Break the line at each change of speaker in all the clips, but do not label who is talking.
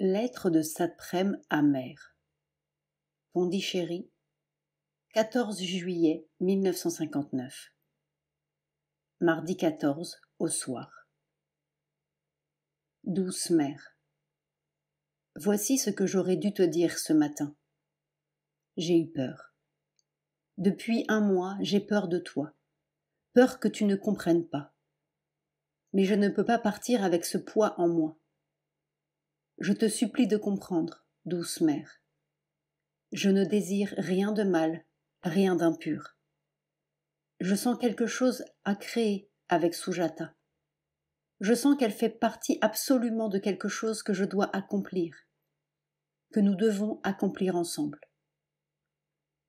Lettre de Satprem à Mère. Pondichéry, 14 juillet 1959. Mardi 14, au soir. Douce mère, voici ce que j'aurais dû te dire ce matin. J'ai eu peur. Depuis un mois, j'ai peur de toi. Peur que tu ne comprennes pas. Mais je ne peux pas partir avec ce poids en moi. Je te supplie de comprendre, douce mère. Je ne désire rien de mal, rien d'impur. Je sens quelque chose à créer avec Sujata. Je sens qu'elle fait partie absolument de quelque chose que je dois accomplir, que nous devons accomplir ensemble.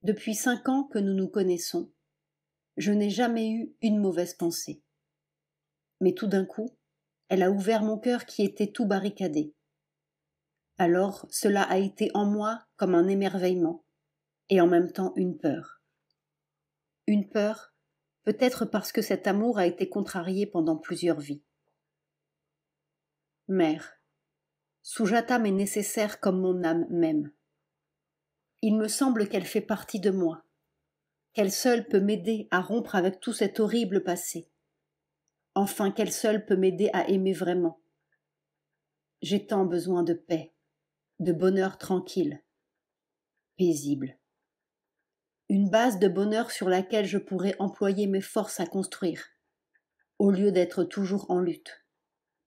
Depuis 5 ans que nous nous connaissons, je n'ai jamais eu une mauvaise pensée. Mais tout d'un coup, elle a ouvert mon cœur qui était tout barricadé. Alors cela a été en moi comme un émerveillement, et en même temps une peur. Une peur, peut-être parce que cet amour a été contrarié pendant plusieurs vies. Mère, Sujata m'est nécessaire comme mon âme même. Il me semble qu'elle fait partie de moi, qu'elle seule peut m'aider à rompre avec tout cet horrible passé. Enfin, qu'elle seule peut m'aider à aimer vraiment. J'ai tant besoin de paix, de bonheur tranquille, paisible. Une base de bonheur sur laquelle je pourrais employer mes forces à construire, au lieu d'être toujours en lutte,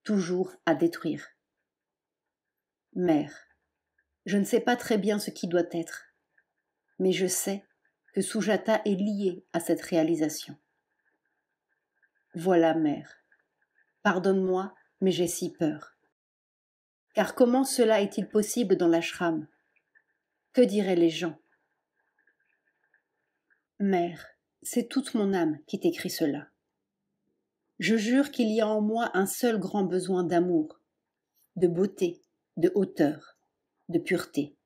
toujours à détruire. Mère, je ne sais pas très bien ce qui doit être, mais je sais que Sujata est liée à cette réalisation. Voilà, mère, pardonne-moi, mais j'ai si peur. Car comment cela est-il possible dans l'ashram? Que diraient les gens? Mère, c'est toute mon âme qui t'écrit cela. Je jure qu'il y a en moi un seul grand besoin d'amour, de beauté, de hauteur, de pureté.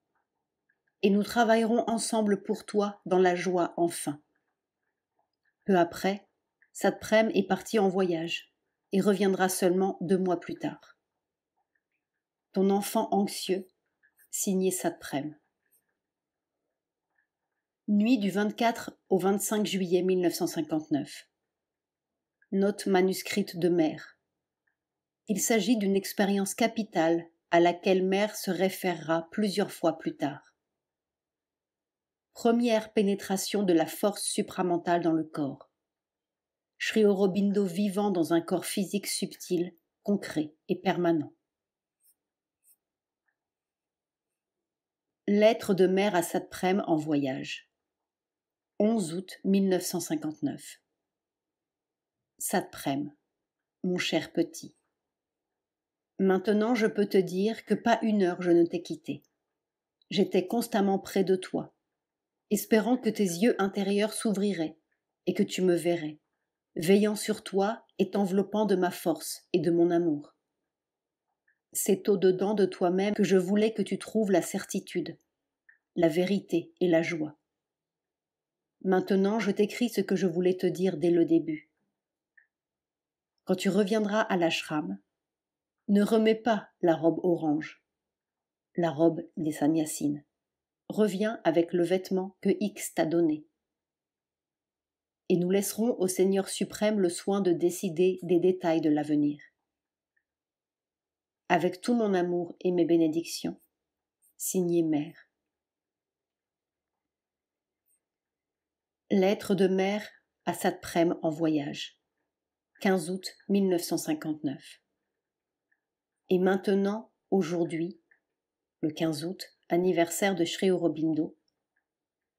Et nous travaillerons ensemble pour toi dans la joie enfin. Peu après, Satprem est parti en voyage et reviendra seulement 2 mois plus tard. Ton enfant anxieux, signé Satprem. Nuit du 24 au 25 juillet 1959. Note manuscrite de mère. Il s'agit d'une expérience capitale à laquelle mère se référera plusieurs fois plus tard. Première pénétration de la force supramentale dans le corps. Sri Aurobindo vivant dans un corps physique subtil, concret et permanent. Lettre de mère à Satprem en voyage. 11 août 1959. Satprem, mon cher petit. Maintenant je peux te dire que pas une heure je ne t'ai quitté. J'étais constamment près de toi, espérant que tes yeux intérieurs s'ouvriraient et que tu me verrais, veillant sur toi et t'enveloppant de ma force et de mon amour. C'est au-dedans de toi-même que je voulais que tu trouves la certitude, la vérité et la joie. Maintenant, je t'écris ce que je voulais te dire dès le début. Quand tu reviendras à l'ashram, ne remets pas la robe orange, la robe des sannyasines. Reviens avec le vêtement que X t'a donné. Et nous laisserons au Seigneur suprême le soin de décider des détails de l'avenir. Avec tout mon amour et mes bénédictions, signé mère. Lettre de mère à Satprem en voyage. 15 août 1959. Et maintenant, aujourd'hui, le 15 août, anniversaire de Sri Aurobindo,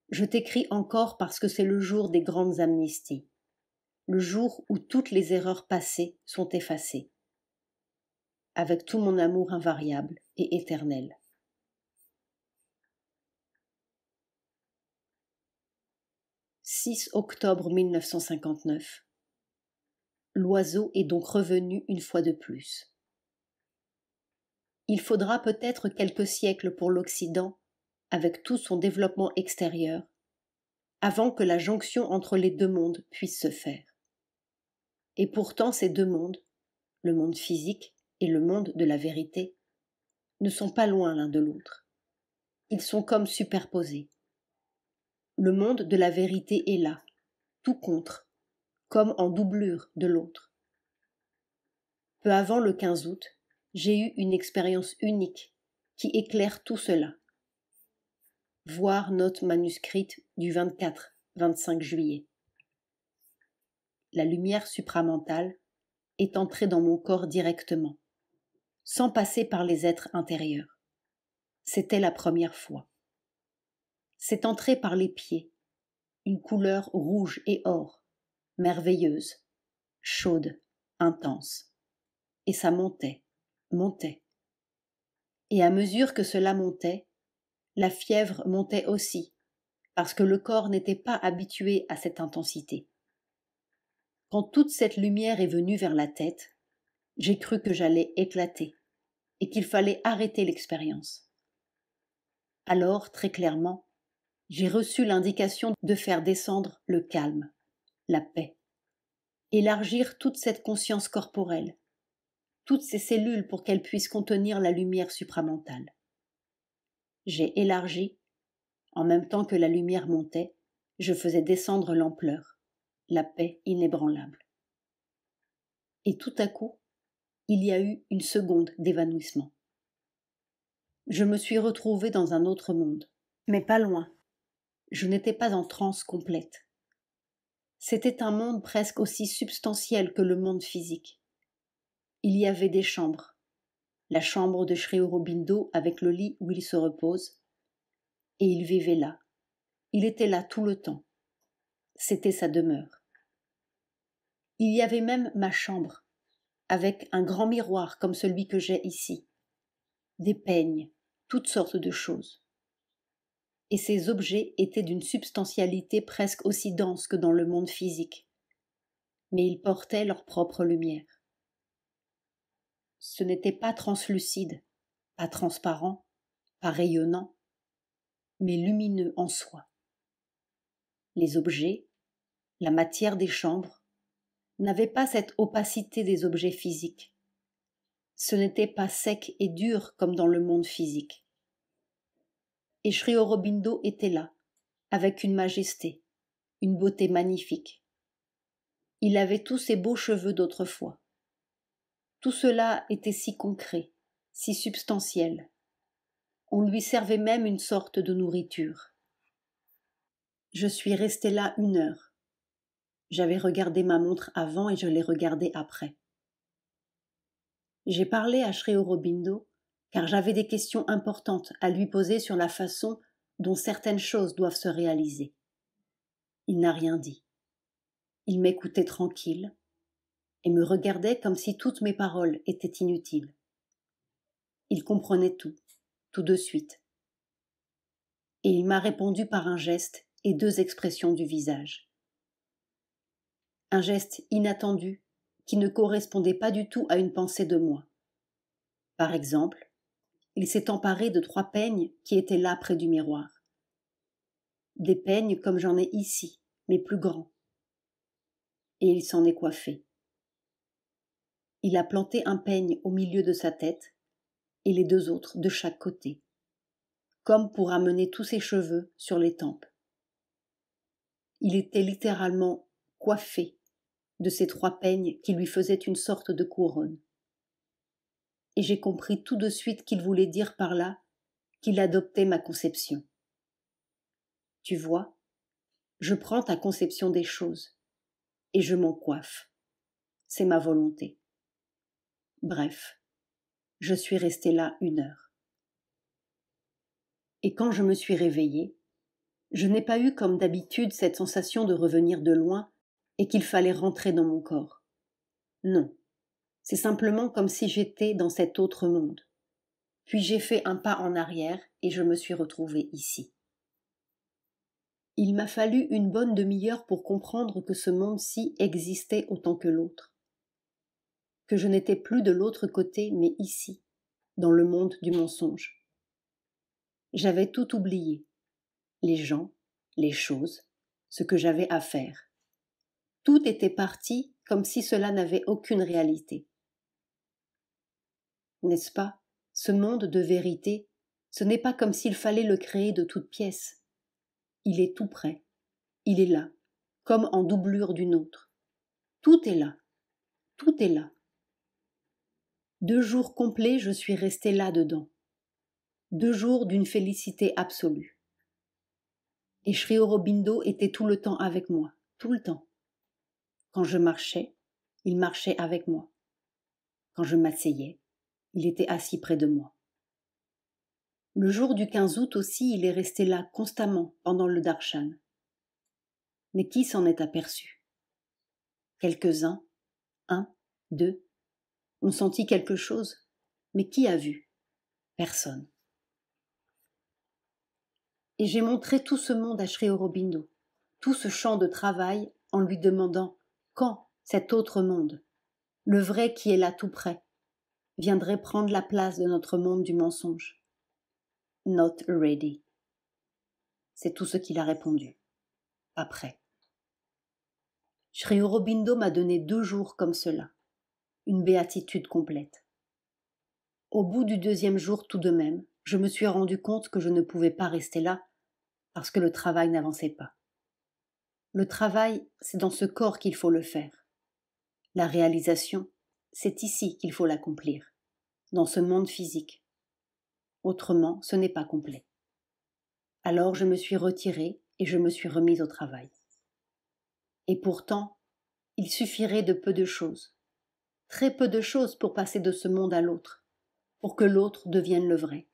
je t'écris encore parce que c'est le jour des grandes amnisties, le jour où toutes les erreurs passées sont effacées, avec tout mon amour invariable et éternel. « 6 octobre 1959. L'oiseau est donc revenu une fois de plus. Il faudra peut-être quelques siècles pour l'Occident, avec tout son développement extérieur, avant que la jonction entre les 2 mondes puisse se faire. Et pourtant ces 2 mondes, le monde physique et le monde de la vérité, ne sont pas loin l'un de l'autre. Ils sont comme superposés. Le monde de la vérité est là, tout contre, comme en doublure de l'autre. Peu avant le 15 août, j'ai eu une expérience unique qui éclaire tout cela. Voir note manuscrite du 24-25 juillet. La lumière supramentale est entrée dans mon corps directement, sans passer par les êtres intérieurs. C'était la première fois. C'est entré par les pieds, une couleur rouge et or, merveilleuse, chaude, intense. Et ça montait, montait. Et à mesure que cela montait, la fièvre montait aussi, parce que le corps n'était pas habitué à cette intensité. Quand toute cette lumière est venue vers la tête, j'ai cru que j'allais éclater et qu'il fallait arrêter l'expérience. Alors, très clairement, j'ai reçu l'indication de faire descendre le calme, la paix, élargir toute cette conscience corporelle, toutes ces cellules pour qu'elles puissent contenir la lumière supramentale. J'ai élargi, en même temps que la lumière montait, je faisais descendre l'ampleur, la paix inébranlable. Et tout à coup, il y a eu une seconde d'évanouissement. Je me suis retrouvée dans un autre monde, mais pas loin. Je n'étais pas en transe complète. C'était un monde presque aussi substantiel que le monde physique. Il y avait des chambres. La chambre de Sri Aurobindo avec le lit où il se repose. Et il vivait là. Il était là tout le temps. C'était sa demeure. Il y avait même ma chambre, avec un grand miroir comme celui que j'ai ici. Des peignes, toutes sortes de choses. Et ces objets étaient d'une substantialité presque aussi dense que dans le monde physique. Mais ils portaient leur propre lumière. Ce n'était pas translucide, pas transparent, pas rayonnant, mais lumineux en soi. Les objets, la matière des chambres, n'avaient pas cette opacité des objets physiques. Ce n'était pas sec et dur comme dans le monde physique. Et Sri Aurobindo était là, avec une majesté, une beauté magnifique. Il avait tous ses beaux cheveux d'autrefois. Tout cela était si concret, si substantiel. On lui servait même une sorte de nourriture. Je suis restée là 1 heure. J'avais regardé ma montre avant et je l'ai regardée après. J'ai parlé à Sri Aurobindo car j'avais des questions importantes à lui poser sur la façon dont certaines choses doivent se réaliser. Il n'a rien dit. Il m'écoutait tranquille et me regardait comme si toutes mes paroles étaient inutiles. Il comprenait tout, tout de suite. Et il m'a répondu par un geste et 2 expressions du visage. Un geste inattendu qui ne correspondait pas du tout à une pensée de moi. Par exemple, il s'est emparé de 3 peignes qui étaient là près du miroir. Des peignes comme j'en ai ici, mais plus grands. Et il s'en est coiffé. Il a planté un peigne au milieu de sa tête et les 2 autres de chaque côté, comme pour amener tous ses cheveux sur les tempes. Il était littéralement coiffé de ces 3 peignes qui lui faisaient une sorte de couronne. Et j'ai compris tout de suite qu'il voulait dire par là qu'il adoptait ma conception. Tu vois, je prends ta conception des choses et je m'en coiffe. C'est ma volonté. Bref, je suis restée là 1 heure. Et quand je me suis réveillée, je n'ai pas eu comme d'habitude cette sensation de revenir de loin et qu'il fallait rentrer dans mon corps. Non, c'est simplement comme si j'étais dans cet autre monde. Puis j'ai fait un pas en arrière et je me suis retrouvée ici. Il m'a fallu une bonne demi-heure pour comprendre que ce monde-ci existait autant que l'autre. Que je n'étais plus de l'autre côté, mais ici, dans le monde du mensonge. J'avais tout oublié. Les gens, les choses, ce que j'avais à faire. Tout était parti comme si cela n'avait aucune réalité. N'est-ce pas Ce monde de vérité, ce n'est pas comme s'il fallait le créer de toutes pièces. Il est tout près, il est là, comme en doublure d'une autre. Tout est là, tout est là. 2 jours complets, je suis restée là-dedans. 2 jours d'une félicité absolue. Et Sri Aurobindo était tout le temps avec moi, tout le temps. Quand je marchais, il marchait avec moi. Quand je m'asseyais, il était assis près de moi. Le jour du 15 août aussi, il est resté là constamment pendant le darshan. Mais qui s'en est aperçu? Quelques-uns, 1, 2, ont senti quelque chose, mais qui a vu? Personne. Et j'ai montré tout ce monde à Sri Aurobindo, tout ce champ de travail, en lui demandant quand cet autre monde, le vrai qui est là tout près, viendrait prendre la place de notre monde du mensonge. Not ready. C'est tout ce qu'il a répondu. Pas prêt. Sri Aurobindo m'a donné 2 jours comme cela, une béatitude complète. Au bout du 2e jour tout de même, je me suis rendu compte que je ne pouvais pas rester là parce que le travail n'avançait pas. Le travail, c'est dans ce corps qu'il faut le faire. La réalisation, c'est ici qu'il faut l'accomplir, dans ce monde physique. Autrement, ce n'est pas complet. Alors je me suis retirée et je me suis remise au travail. Et pourtant, il suffirait de peu de choses, très peu de choses pour passer de ce monde à l'autre, pour que l'autre devienne le vrai.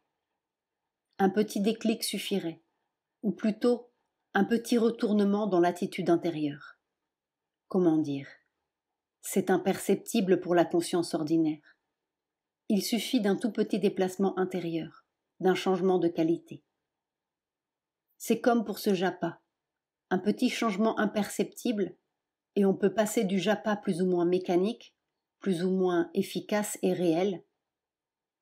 Un petit déclic suffirait, ou plutôt un petit retournement dans l'attitude intérieure. Comment dire? C'est imperceptible pour la conscience ordinaire. Il suffit d'un tout petit déplacement intérieur, d'un changement de qualité. C'est comme pour ce japa, un petit changement imperceptible, et on peut passer du japa plus ou moins mécanique, plus ou moins efficace et réel,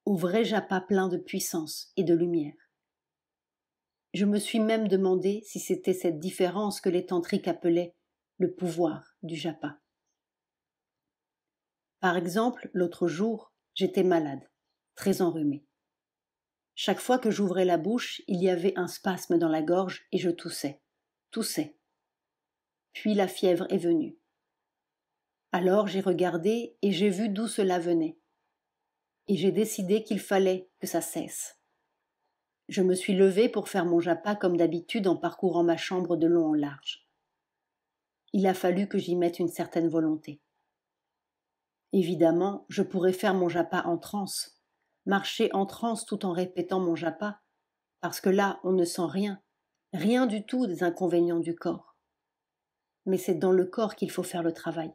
au vrai japa plein de puissance et de lumière. Je me suis même demandé si c'était cette différence que les tantriques appelaient le pouvoir du japa. Par exemple, l'autre jour, j'étais malade, très enrhumée. Chaque fois que j'ouvrais la bouche, il y avait un spasme dans la gorge et je toussais. Puis la fièvre est venue. Alors j'ai regardé et j'ai vu d'où cela venait. Et j'ai décidé qu'il fallait que ça cesse. Je me suis levée pour faire mon japa comme d'habitude en parcourant ma chambre de long en large. Il a fallu que j'y mette une certaine volonté. Évidemment, je pourrais faire mon japa en transe, marcher en transe tout en répétant mon japa, parce que là, on ne sent rien, rien du tout des inconvénients du corps. Mais c'est dans le corps qu'il faut faire le travail.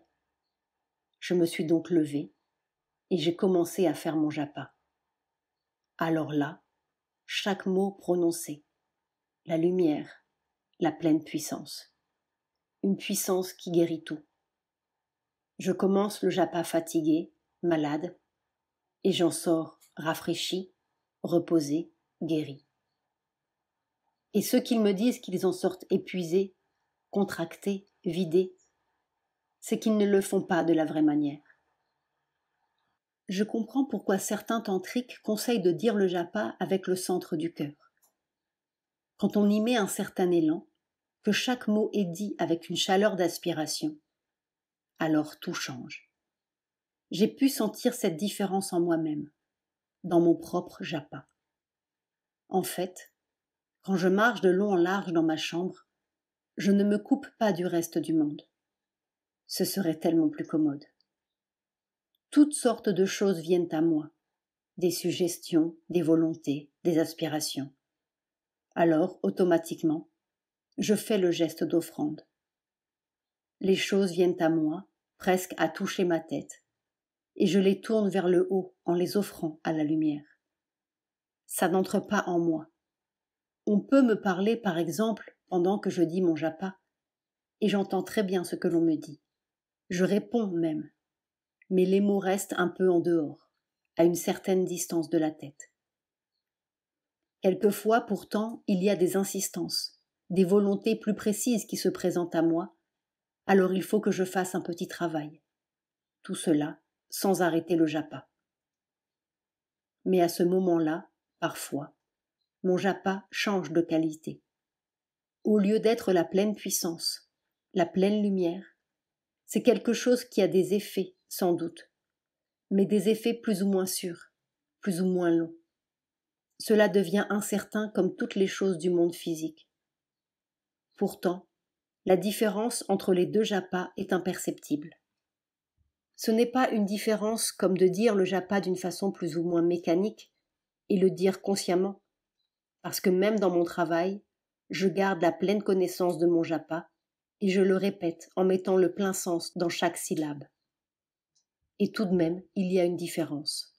Je me suis donc levée et j'ai commencé à faire mon japa. Alors là, chaque mot prononcé, la lumière, la pleine puissance, une puissance qui guérit tout. Je commence le japa fatigué, malade, et j'en sors rafraîchi, reposé, guéri. Et ceux qui me disent qu'ils en sortent épuisés, contractés, vidés, c'est qu'ils ne le font pas de la vraie manière. Je comprends pourquoi certains tantriques conseillent de dire le japa avec le centre du cœur. Quand on y met un certain élan, que chaque mot est dit avec une chaleur d'aspiration, alors tout change. J'ai pu sentir cette différence en moi-même, dans mon propre japa. En fait, quand je marche de long en large dans ma chambre, je ne me coupe pas du reste du monde. Ce serait tellement plus commode. Toutes sortes de choses viennent à moi, des suggestions, des volontés, des aspirations. Alors, automatiquement, je fais le geste d'offrande. Les choses viennent à moi, presque à toucher ma tête, et je les tourne vers le haut en les offrant à la lumière. Ça n'entre pas en moi. On peut me parler, par exemple, pendant que je dis mon japa, et j'entends très bien ce que l'on me dit. Je réponds même, mais les mots restent un peu en dehors, à une certaine distance de la tête. Quelquefois, pourtant, il y a des insistances, des volontés plus précises qui se présentent à moi, alors il faut que je fasse un petit travail. Tout cela sans arrêter le japa. Mais à ce moment-là, parfois, mon japa change de qualité. Au lieu d'être la pleine puissance, la pleine lumière, c'est quelque chose qui a des effets, sans doute, mais des effets plus ou moins sûrs, plus ou moins longs. Cela devient incertain comme toutes les choses du monde physique. Pourtant, la différence entre les deux japas est imperceptible. Ce n'est pas une différence comme de dire le japa d'une façon plus ou moins mécanique et le dire consciemment, parce que même dans mon travail, je garde la pleine connaissance de mon japa et je le répète en mettant le plein sens dans chaque syllabe. Et tout de même, il y a une différence.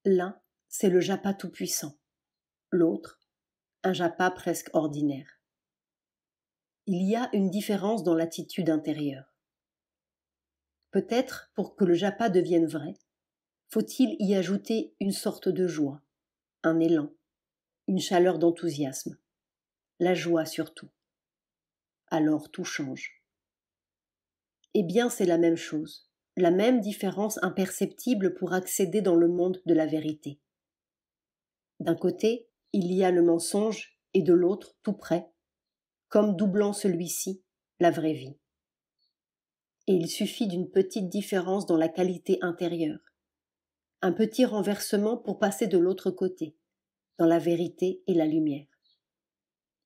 L'un, c'est le japa tout-puissant. L'autre, un japa presque ordinaire. Il y a une différence dans l'attitude intérieure. Peut-être, pour que le japa devienne vrai, faut-il y ajouter une sorte de joie, un élan, une chaleur d'enthousiasme, la joie surtout. Alors tout change. Eh bien, c'est la même chose, la même différence imperceptible pour accéder dans le monde de la vérité. D'un côté, il y a le mensonge et de l'autre, tout près, comme doublant celui-ci, la vraie vie. Et il suffit d'une petite différence dans la qualité intérieure, un petit renversement pour passer de l'autre côté, dans la vérité et la lumière.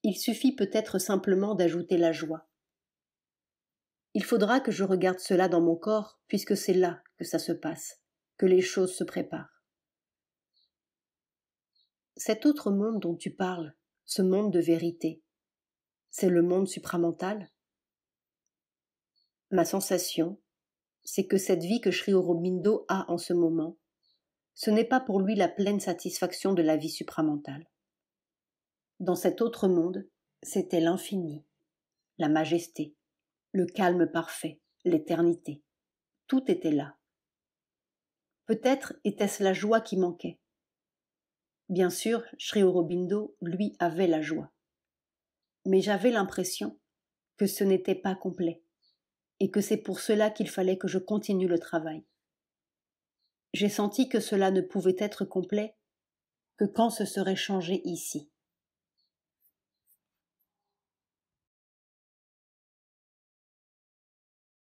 Il suffit peut-être simplement d'ajouter la joie. Il faudra que je regarde cela dans mon corps, puisque c'est là que ça se passe, que les choses se préparent. Cet autre monde dont tu parles, ce monde de vérité, c'est le monde supramental? Ma sensation, c'est que cette vie que Sri Aurobindo a en ce moment, ce n'est pas pour lui la pleine satisfaction de la vie supramentale. Dans cet autre monde, c'était l'infini, la majesté, le calme parfait, l'éternité. Tout était là. Peut-être était-ce la joie qui manquait. Bien sûr, Sri Aurobindo, lui, avait la joie. Mais j'avais l'impression que ce n'était pas complet, et que c'est pour cela qu'il fallait que je continue le travail. J'ai senti que cela ne pouvait être complet que quand ce serait changé ici.